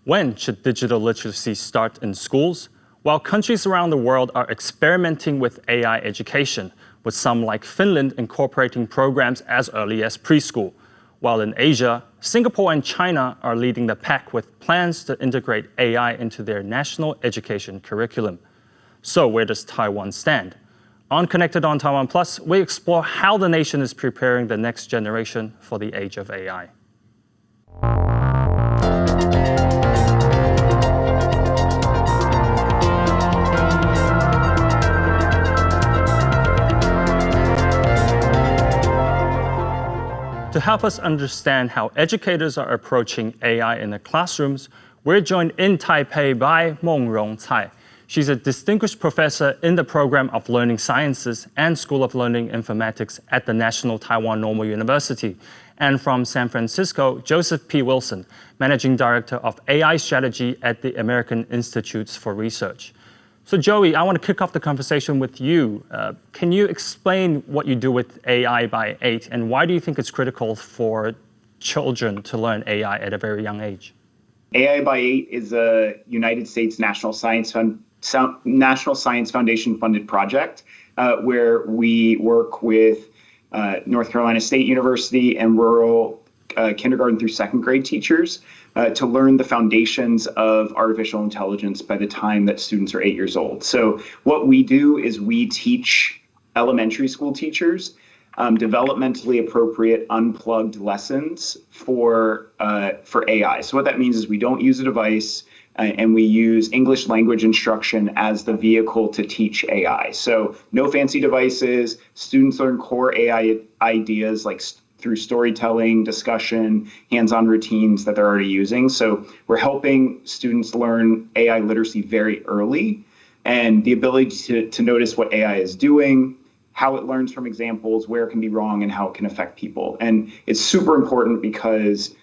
When should digital literacy start in schools? While countries around the world are experimenting with AI education, with some like Finland incorporating programs as early as preschool. While in Asia, Singapore and China are leading the pack with plans to integrate AI into their national education curriculum. So where does Taiwan stand? On Connected on Taiwan Plus, we explore how the nation is preparing the next generation for the age of AI. To help us understand how educators are approaching AI in the classrooms, we're joined in Taipei by Meng-Jung Tsai. She's a distinguished professor in the program of Learning Sciences and School of Learning Informatics at the National Taiwan Normal University. And from San Francisco, Joseph P. Wilson, Managing Director of AI Strategy at the American Institutes for Research. So Joey, I want to kick off the conversation with you. Can you explain what you do with AI by 8, and why do you think it's critical for children to learn AI at a very young age? AI by 8 is a United States National Science Foundation funded project where we work with North Carolina State University and rural kindergarten through second grade teachers to learn the foundations of artificial intelligence by the time that students are 8 years old. So what we do is we teach elementary school teachers developmentally appropriate unplugged lessons for AI. So what that means is we don't use a device and we use English language instruction as the vehicle to teach AI. So no fancy devices, students learn core AI ideas like through storytelling, discussion, hands-on routines that they're already using. So we're helping students learn AI literacy very early, and the ability to notice what AI is doing, how it learns from examples, where it can be wrong, and how it can affect people. And it's super important because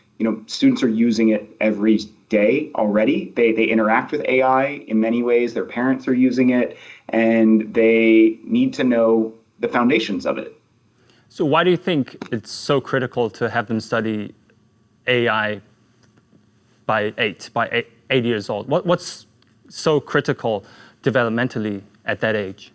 students are using it every day already. They interact with AI in many ways. Their parents are using it, and they need to know the foundations of it. So why do you think it's so critical to have them study AI by 8 years old? What's so critical developmentally at that age?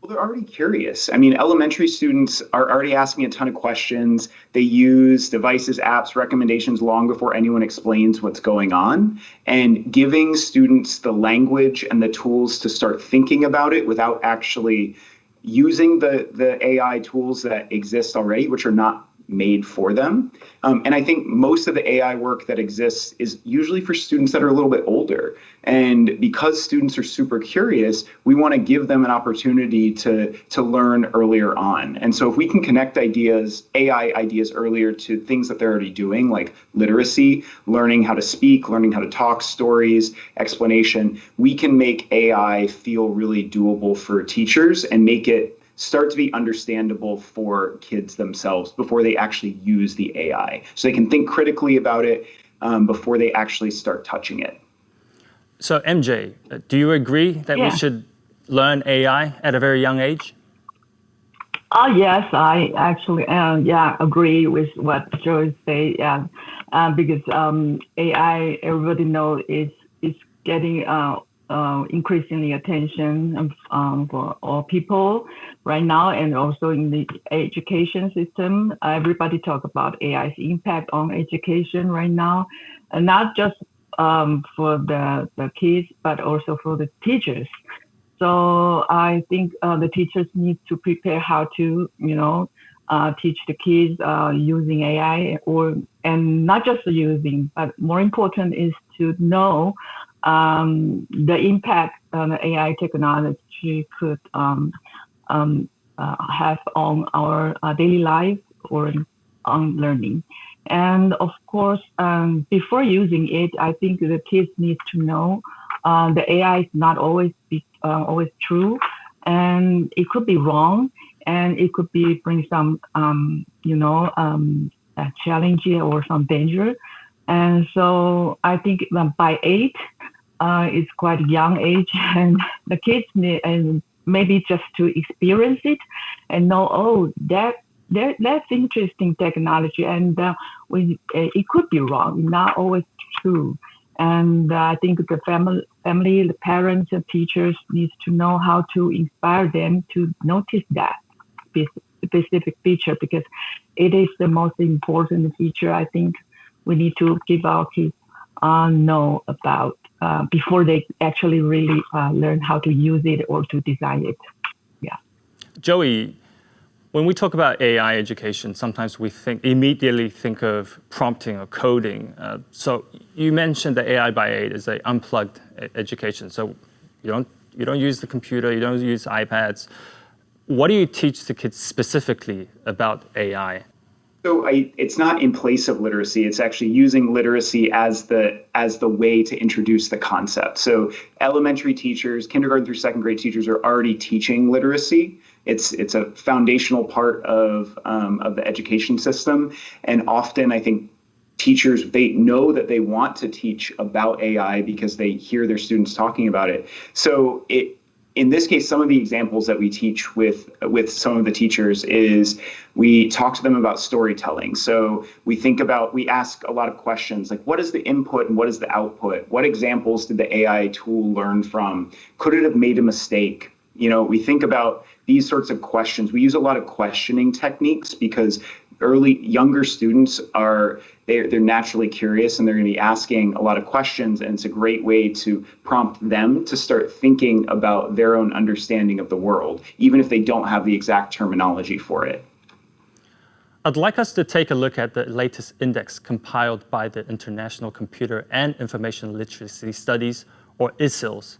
Well, they're already curious. I mean, elementary students are already asking a ton of questions. They use devices, apps, recommendations long before anyone explains what's going on. And giving students the language and the tools to start thinking about it without actually using the AI tools that exist already, which are not made for them. And I think most of the AI work that exists is usually for students that are a little bit older. And because students are super curious, we want to give them an opportunity to learn earlier on. And so if we can connect AI ideas earlier to things that they're already doing, like literacy, learning how to speak, learning how to talk, stories, explanation, we can make AI feel really doable for teachers and make it start to be understandable for kids themselves before they actually use the AI. So they can think critically about it before they actually start touching it. So MJ, do you agree that we should learn AI at a very young age? Yes, I actually agree with what Joe said. Because AI, everybody knows, is getting increasingly attention for all people right now, and also in the education system. Everybody talk about AI's impact on education right now, and not just for the kids, but also for the teachers. So I think the teachers need to prepare how to, teach the kids using AI, and not just using, but more important is to know the impact the AI technology could have on our daily life or on learning. And of course, before using it, I think the kids need to know the AI is not always true, and it could be wrong, and it could bring some challenge or some danger. And so I think by 8, it's quite a young age, and the kids need, and maybe just to experience it and know, that's interesting technology, and it could be wrong, not always true. And I think the family, the parents, and teachers needs to know how to inspire them to notice that specific feature, because it is the most important feature. I think we need to give our kids know about before they actually really learn how to use it or to design it. Yeah. Joey, when we talk about AI education, sometimes we immediately think of prompting or coding. So you mentioned that AI by 8 is an unplugged education. So you don't use the computer, you don't use iPads. What do you teach the kids specifically about AI? So it's not in place of literacy. It's actually using literacy as the way to introduce the concept. So elementary teachers, kindergarten through second grade teachers are already teaching literacy. It's a foundational part of the education system. And often I think teachers, they know that they want to teach about AI because they hear their students talking about it. So in this case, some of the examples that we teach with some of the teachers is we talk to them about storytelling. So we ask a lot of questions like, what is the input and what is the output? What examples did the AI tool learn from? Could it have made a mistake? We think about these sorts of questions. We use a lot of questioning techniques because younger students they're naturally curious and they're going to be asking a lot of questions, and it's a great way to prompt them to start thinking about their own understanding of the world, even if they don't have the exact terminology for it. I'd like us to take a look at the latest index compiled by the International Computer and Information Literacy Studies, or ISILS.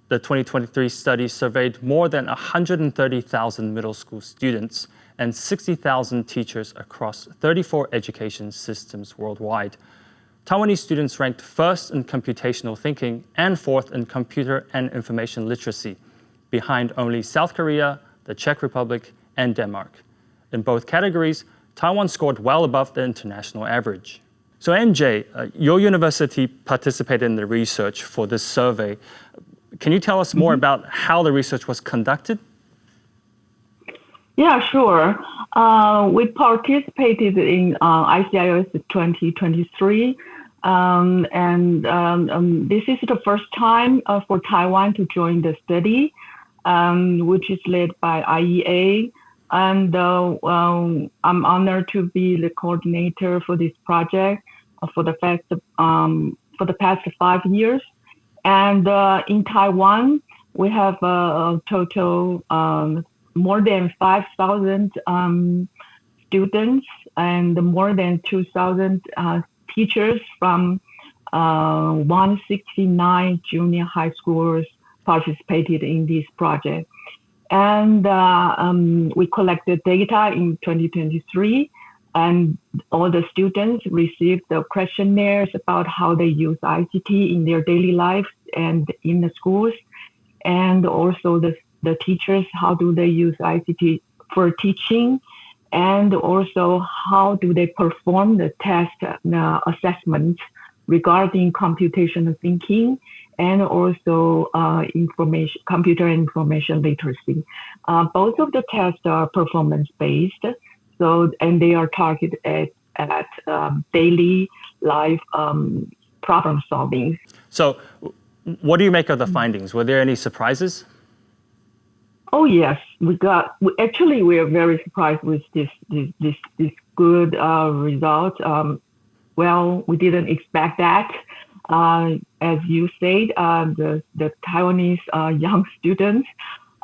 The 2023 study surveyed more than 130,000 middle school students and 60,000 teachers across 34 education systems worldwide. Taiwanese students ranked first in computational thinking and fourth in computer and information literacy, behind only South Korea, the Czech Republic, and Denmark. In both categories, Taiwan scored well above the international average. So MJ, your university participated in the research for this survey. Can you tell us more about how the research was conducted? Yeah, sure. We participated in ICIS 2023, and this is the first time for Taiwan to join the study, which is led by IEA. And I'm honored to be the coordinator for this project for the past 5 years. And in Taiwan, we have a total more than 5,000 students and more than 2,000 teachers from 169 junior high schools participated in this project. And we collected data in 2023, and all the students received the questionnaires about how they use ICT in their daily lives and in the schools, and also the teachers, how do they use ICT for teaching, and also how do they perform the test assessments regarding computational thinking and also computer and information literacy. Both of the tests are performance-based, and they are targeted at daily life problem solving. So what do you make of the findings? Were there any surprises? Oh yes, we are very surprised with this good result. Well, we didn't expect that. As you said, the Taiwanese young students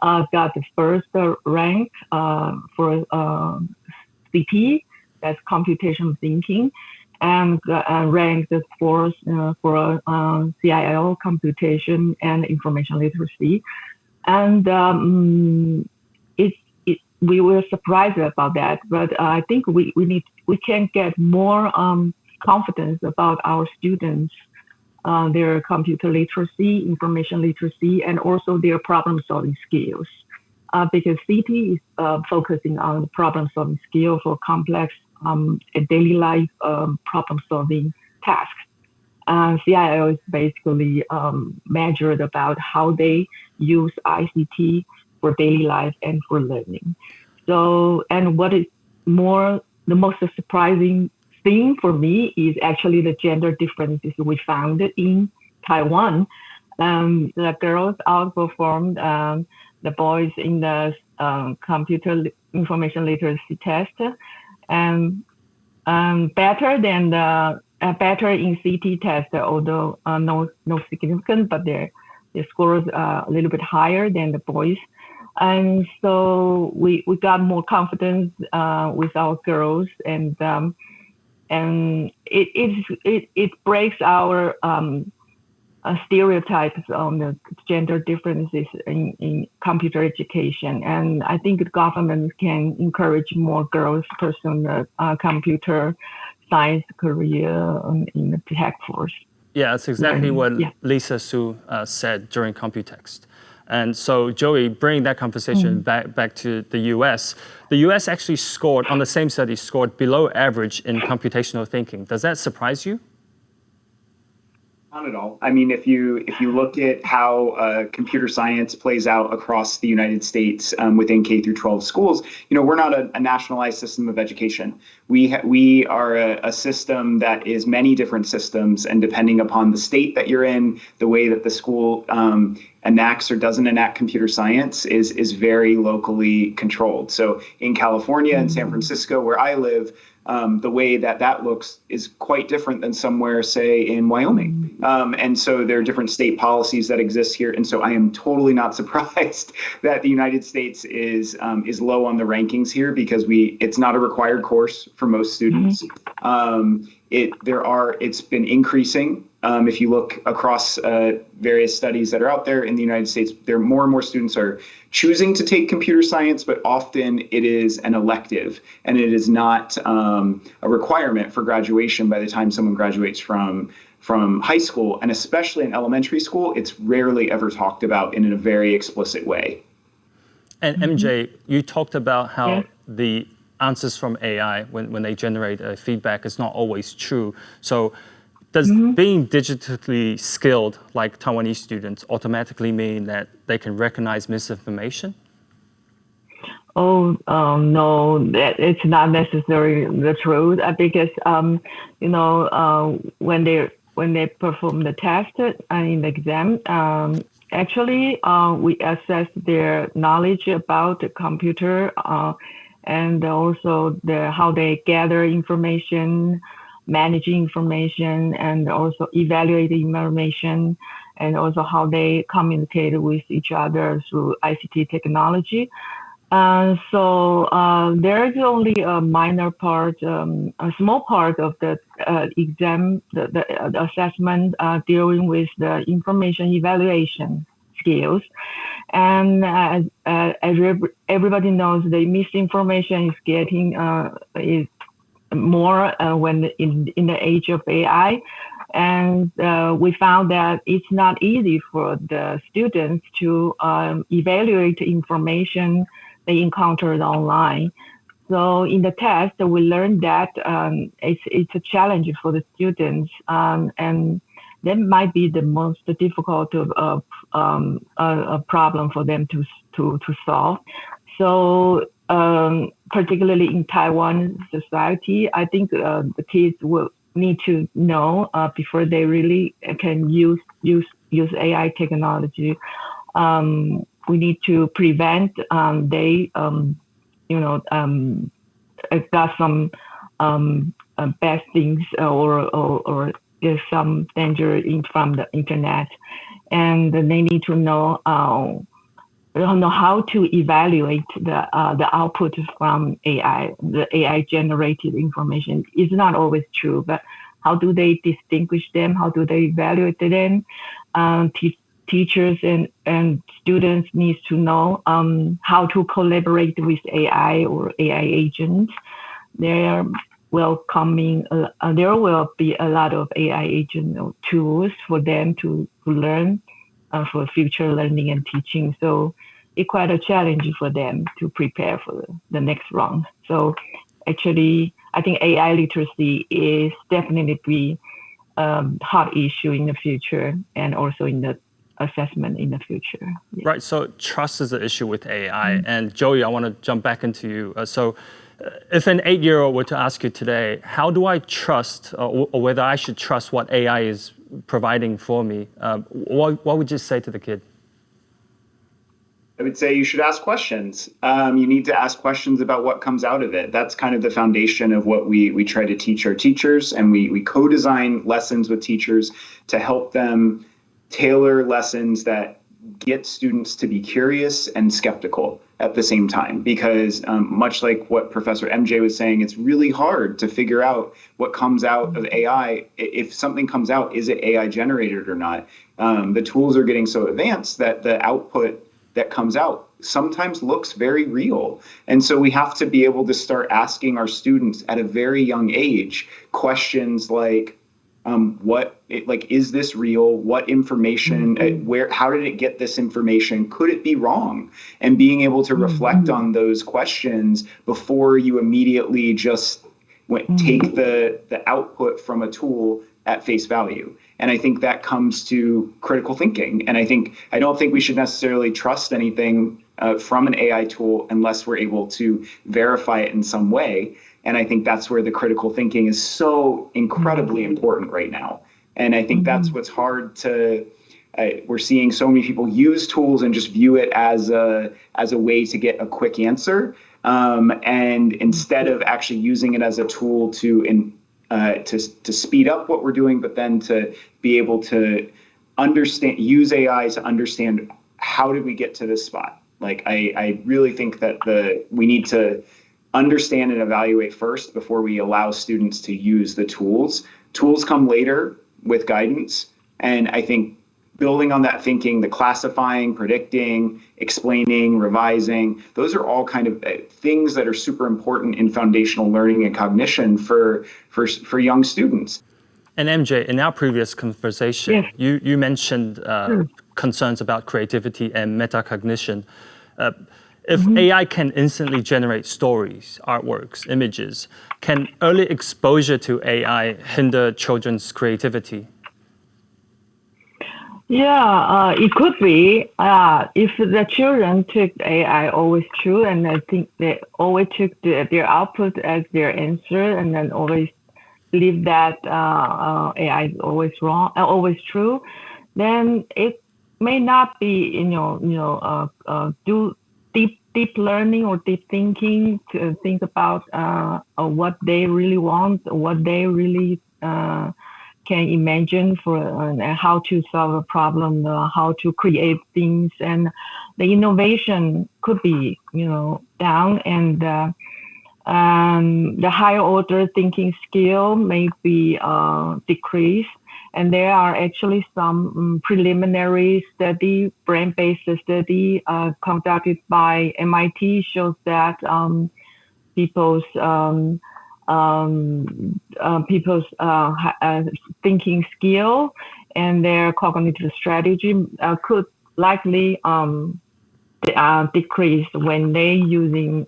got the first rank for CT, that's computational thinking, and ranked the fourth for CIL, computation and information literacy. And we were surprised about that, but I think we can get more confidence about our students, their computer literacy, information literacy, and also their problem-solving skills. Because CT is focusing on problem-solving skill for complex daily life problem-solving tasks. CIL is basically measured about how they use ICT for daily life and for learning. So, and what is the most surprising thing for me is actually the gender differences we found in Taiwan. The girls outperformed the boys in the computer information literacy test, and better in CT test, although no significant, but their scores are a little bit higher than the boys. And so we got more confidence with our girls, and it breaks our stereotypes on the gender differences in computer education. And I think the government can encourage more girls to pursue the computer science career in the tech force. Yeah, that's exactly what Lisa Su said during Computext. And so, Joey, bringing that conversation back to the US, the US actually scored, on the same study, scored below average in computational thinking. Does that surprise you? Not at all. I mean, if you look at how computer science plays out across the United States within K through 12 schools, we're not a nationalized system of education. We are a system that is many different systems, and depending upon the state that you're in, the way that the school enacts or doesn't enact computer science is very locally controlled. So in California and San Francisco, where I live, the way that looks is quite different than somewhere, say, in Wyoming. And so there are different state policies that exist here. And so I am totally not surprised that the United States is low on the rankings here, because it's not a required course for most students. It's been increasing. If you look across various studies that are out there in the United States, more and more students are choosing to take computer science, but often it is an elective, and it is not a requirement for graduation by the time someone graduates from high school. And especially in elementary school, it's rarely ever talked about in a very explicit way. And MJ, you talked about how the answers from AI, when they generate feedback, is not always true. So does being digitally skilled, like Taiwanese students, automatically mean that they can recognize misinformation? No, it's not necessarily the truth, because when they perform the test in the exam, actually we assess their knowledge about the computer and also how they gather information, manage information, and also evaluate the information, and also how they communicate with each other through ICT technology. So there is only a minor part, a small part of the exam, the assessment dealing with the information evaluation skills. And as everybody knows, the misinformation is getting is more when in the age of AI. And we found that it's not easy for the students to evaluate information they encountered online. So in the test, we learned that it's a challenge for the students, and that might be the most difficult problem for them to solve. So particularly in Taiwan society, I think the kids will need to know before they really can use AI technology. We need to prevent they got some bad things or there's some danger from the internet, and they need to know how to evaluate the output from AI. The AI generated information is not always true, but how do they distinguish them? How do they evaluate them? Teachers and students need to know how to collaborate with AI or AI agents. There will be a lot of AI agent tools for them to learn for future learning and teaching. So it's quite a challenge for them to prepare for the next round. So actually, I think AI literacy is definitely a hot issue in the future, and also in the assessment in the future. Yeah. Right, so trust is an issue with AI. And Joey, I want to jump back into you. So If an 8-year-old were to ask you today, how do I trust, or whether I should trust what AI is providing for me, what would you say to the kid? I would say you should ask questions. You need to ask questions about what comes out of it. That's kind of the foundation of what we try to teach our teachers, and we co-design lessons with teachers to help them tailor lessons that get students to be curious and skeptical at the same time. Because much like what Professor MJ was saying, it's really hard to figure out what comes out of AI. If something comes out, is it AI generated or not? The tools are getting so advanced that the output that comes out sometimes looks very real. And so we have to be able to start asking our students at a very young age questions like, is this real? What information, how did it get this information? Could it be wrong? And being able to reflect on those questions before you immediately just take the output from a tool at face value. And I think that comes to critical thinking. And I don't think we should necessarily trust anything from an AI tool unless we're able to verify it in some way. And I think that's where the critical thinking is so incredibly important right now. And I think that's what's hard to, we're seeing so many people use tools and just view it as a way to get a quick answer. And instead of actually using it as a tool to speed up what we're doing, but then to be able to use AI to understand how did we get to this spot. Like, I really think that we need to understand and evaluate first before we allow students to use the tools. Tools come later with guidance. And I think building on that thinking, the classifying, predicting, explaining, revising, those are all kind of things that are super important in foundational learning and cognition for young students. And MJ, in our previous conversation, you mentioned concerns about creativity and metacognition. If AI can instantly generate stories, artworks, images, can early exposure to AI hinder children's creativity? Yeah, it could be. If the children took AI always true, and I think they always took their output as their answer, and then always believe that AI is always wrong, always true, then it may not be, do deep learning or deep thinking to think about what they really want, what they really can imagine for how to solve a problem, how to create things, and the innovation could be, down, and the higher order thinking skill may be decreased. And there are actually some preliminary study, brain-based study conducted by MIT shows that people's thinking skill and their cognitive strategy could likely decrease when they using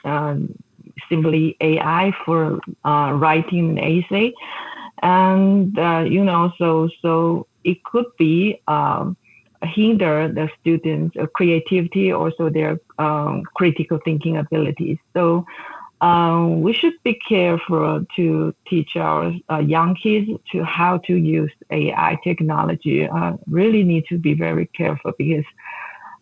simply AI for writing an essay. And so it could be hinder the students' creativity, also their critical thinking abilities. So we should be careful to teach our young kids to how to use AI technology. Really need to be very careful, because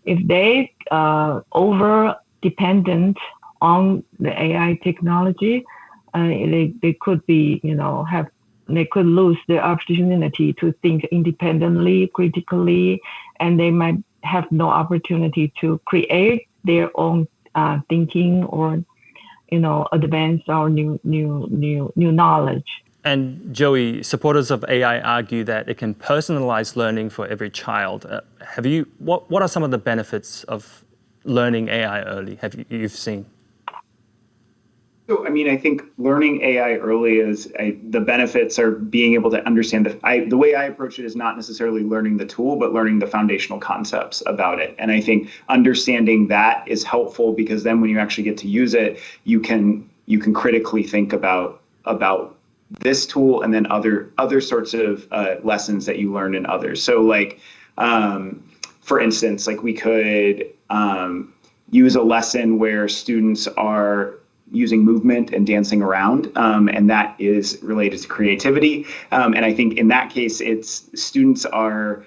if they over dependent on the AI technology, they could be, they could lose the opportunity to think independently, critically, and they might have no opportunity to create their own thinking or, advance our new knowledge. And Joey, supporters of AI argue that it can personalize learning for every child. What are some of the benefits of learning AI early? You've seen? So, I think learning AI early the benefits are being able to understand the way I approach it is not necessarily learning the tool, but learning the foundational concepts about it. And I think understanding that is helpful, because then when you actually get to use it, you can critically think about this tool and then other sorts of lessons that you learn in others. So for instance, we could use a lesson where students are using movement and dancing around, and that is related to creativity. And I think in that case, it's students are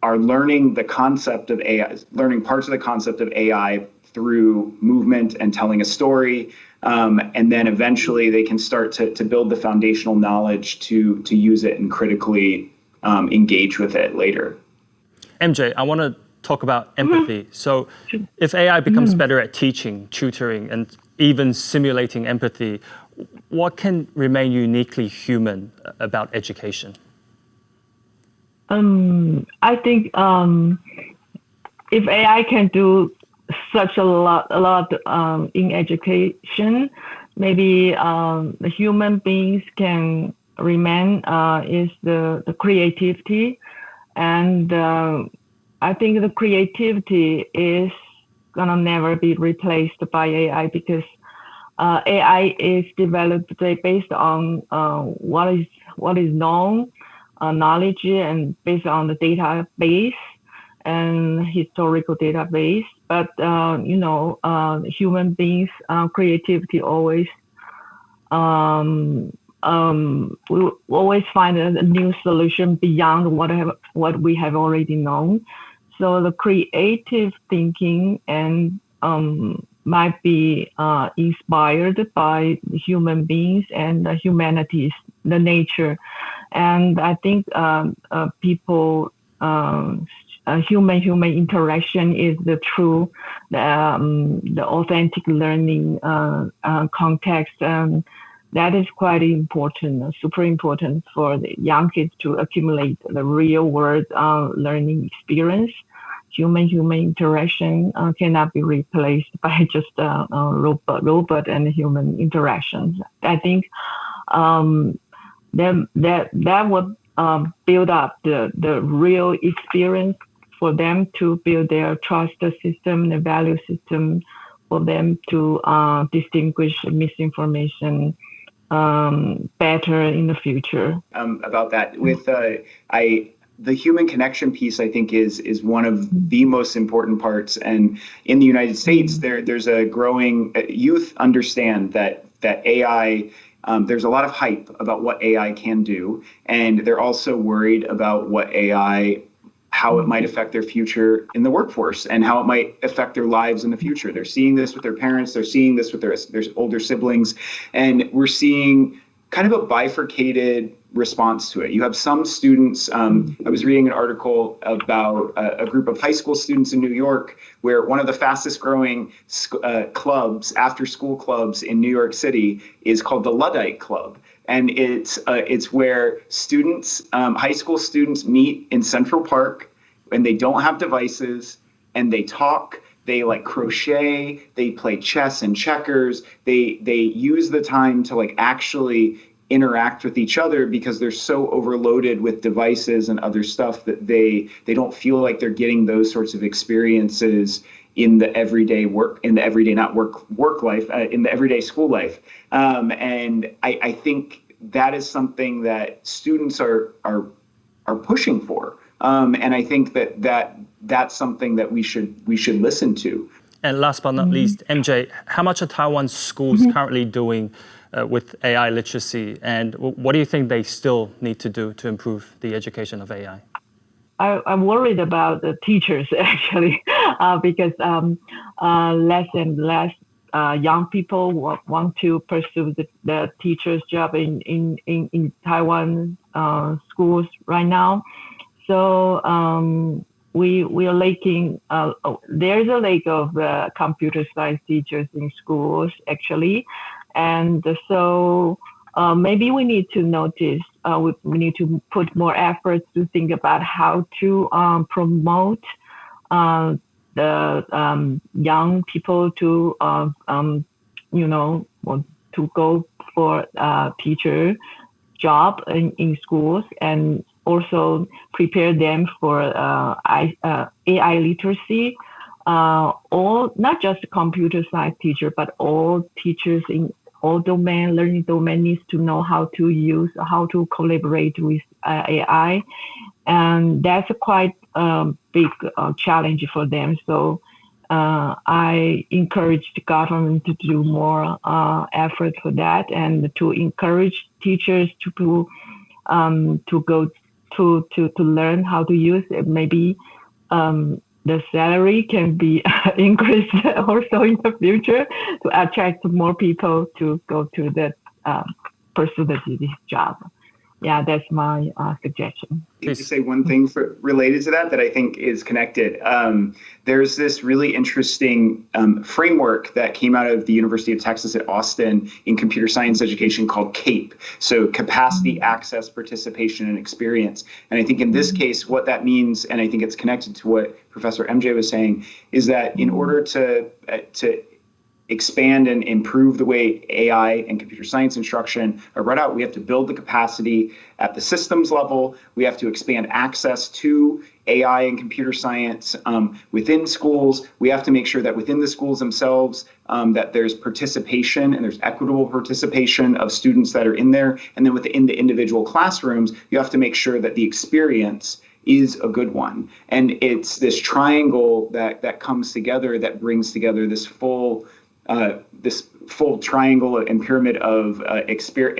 learning the concept of AI, learning parts of the concept of AI through movement and telling a story. And then eventually they can start to build the foundational knowledge to use it and critically engage with it later. MJ, I want to talk about empathy. So if AI becomes better at teaching, tutoring, and even simulating empathy, what can remain uniquely human about education? I think if AI can do such a lot in education, maybe the human beings can remain is the creativity, and I think the creativity is gonna never be replaced by AI because AI is developed based on what is known, knowledge, and based on the database and historical database. But human beings' creativity always we always find a new solution beyond what we have already known. So the creative thinking and might be inspired by human beings and the humanities, the nature. And I think people, human interaction is the true, the authentic learning context. That is quite important, super important for the young kids to accumulate the real world learning experience. Human interaction cannot be replaced by just robot and human interactions. I think that would build up the real experience for them to build their trust system, the value system, for them to distinguish misinformation better in the future. About that, with the human connection piece, I think is one of the most important parts. And in the United States, there's a growing youth understand that AI. There's a lot of hype about what AI can do, and they're also worried about how it might affect their future in the workforce and how it might affect their lives in the future. They're seeing this with their parents, they're seeing this with their older siblings, and we're seeing kind of a bifurcated response to it. You have some students, I was reading an article about a group of high school students in New York, where one of the fastest growing clubs, after school clubs in New York City, is called the Luddite Club. And it's where students, high school students, meet in Central Park, and they don't have devices, and they talk. They like crochet. They play chess and checkers. They use the time to like actually interact with each other because they're so overloaded with devices and other stuff that they don't feel like they're getting those sorts of experiences in the everyday work, in the everyday not work life, in the everyday school life. And I think that is something that students are pushing for. And I think that's something that we should listen to. And last but not least, MJ, how much are Taiwan's schools currently doing with AI literacy, and what do you think they still need to do to improve the education of AI? I'm worried about the teachers actually, because less and less young people want to pursue the teacher's job in Taiwan schools right now. So we are lacking. There's a lack of computer science teachers in schools actually, and so maybe we need to notice. We need to put more efforts to think about how to promote the young people to to go for a teacher job in schools, and also prepare them for AI literacy. All, not just computer science teacher, but all teachers in all learning domain needs to know how to collaborate with AI. And that's a quite big challenge for them. So I encourage the government to do more effort for that, and to encourage teachers to go to learn how to use it. Maybe the salary can be increased also in the future to attract more people to go to that pursue this job. Yeah, that's my suggestion. Let me say one thing related to that I think is connected. There's this really interesting framework that came out of the University of Texas at Austin in computer science education called CAPE. So capacity, access, participation, and experience. And I think in this case, what that means, and I think it's connected to what Professor MJ was saying, is that in order to expand and improve the way AI and computer science instruction are brought out, we have to build the capacity at the systems level. We have to expand access to AI and computer science within schools. We have to make sure that within the schools themselves, that there's participation and there's equitable participation of students that are in there. And then within the individual classrooms, you have to make sure that the experience is a good one. And it's this triangle that comes together that brings together this full triangle and pyramid of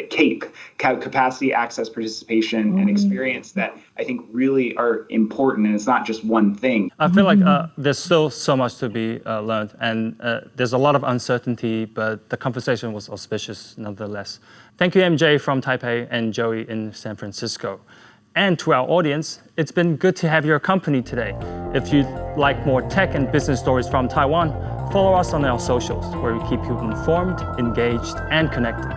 CAPE, capacity, access, participation, and experience that I think really are important, and it's not just one thing. I feel like there's still so much to be learned, and there's a lot of uncertainty, but the conversation was auspicious nonetheless. Thank you, MJ from Taipei and Joey in San Francisco. And to our audience, it's been good to have your company today. If you'd like more tech and business stories from Taiwan, follow us on our socials, where we keep you informed, engaged, and connected.